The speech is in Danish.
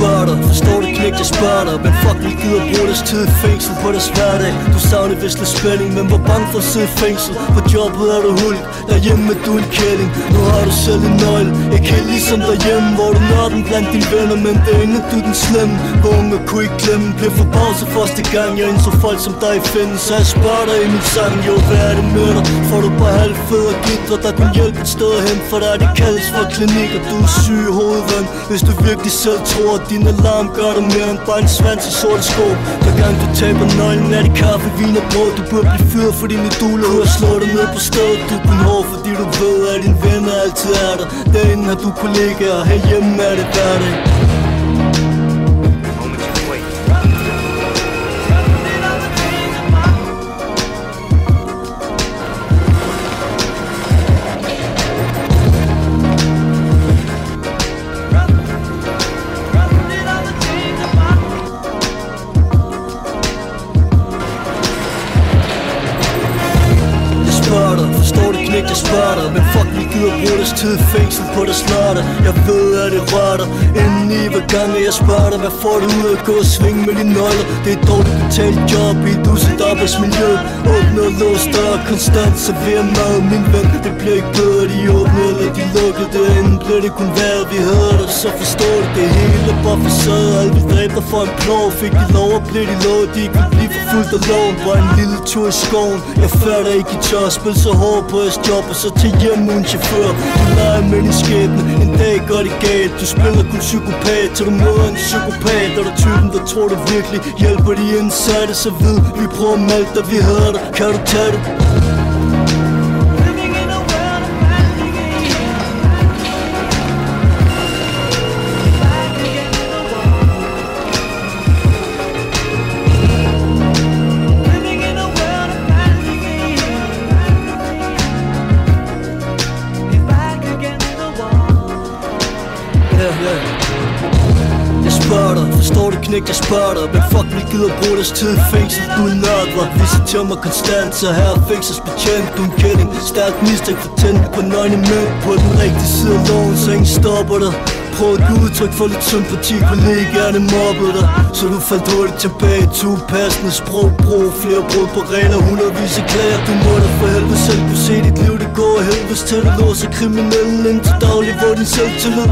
spørger dig, forstår det knægt, jeg spørger dig. Men fuck, vi gider bruge deres tid i fængsel på deres hverdag. Du savner vist lidt spænding, men var bange for at sidde i fængsel. På jobbet er du hulk, derhjemme er du en kælling. Nu har du selv en nøgle, ikke helt ligesom derhjemme, hvor du når den blandt dine venner. Men det er ingen, du den slemme, hvor unge kunne ikke glemme. Blev for pause første gang, jeg indså folk som dig findes. Så jeg spørger dig i min sang, jo hvad er det med dig? Får du bare halvfed og gitter, der kun hjælpe et sted hen. For der det kaldes for klinikker, du er syg i hovedvand. Hvis du virkelig selv tror, at din alarm gør dig mere end bare en svans i sorte sko. Hver gang du taber nøglen, er det kaffe, vin og brød. Du burde blive fyret for dine idoler. Du har slået dig ned på stedet, du er kun hård, fordi du ved, at dine venner altid er der. Derinde har du kollegaer, herhjemme er det hverdag. Forstår det knægt, jeg spørger dig. Men fuck, vi gider bruge deres tid i fængsel på deres lørdag. Jeg ved, at det rører dig indeni hver gang, jeg spørger dig. Hvad får du ud af at gå og svinge med dine nøgler? Det er et dårligt betalt job i et uset arbejdsmiljø. Åbnet og låst dør, konstant serverer mad, min ven. Det bliver ikke bedre, de åbnede eller de lukkede derinde. Blev det kun værd, vi havde dig, så forstår det. Det hele bare facade, alle vi dræbte for en plov. Fik de lov og blev de lov, de ikke ville blive forfulgt af loven. Bare en lille tur i skoven. Jeg fatter ikke, I tør spil så hårdt på jeres job, og så til hjem uden chauffør. Du leger med din skæbne, en dag går det galt. Du spiller kun psykopat, til du møder en psykopat. Er du typen, der tror du virkelig hjælper de indsatte, så ved vi prøver om alt, der vi havde dig. Kan du tage det? Jeg spørger dig, forstår det knægt, jeg spørger dig. Men fuck, vi gider bruge deres tid i fængsel. Du er nørder, visiterer mig konstant. Så her er fængselsbetjent, du er en kælling. Stærkt mistænkt for tænd på nøgne mænd. På den rigtige side af loven, så ingen stopper dig. Prøv at give udtryk for lidt sympati, kollegaerne mobbede dig. Så du faldt hurtigt tilbage til upassende sprogbrug. Flere brud på regler, hundredvis af klager. Du må da for helvede selv kunne se dit liv, det går helvedes til. Du låser kriminelle ind til daglig, hvor din selvtillid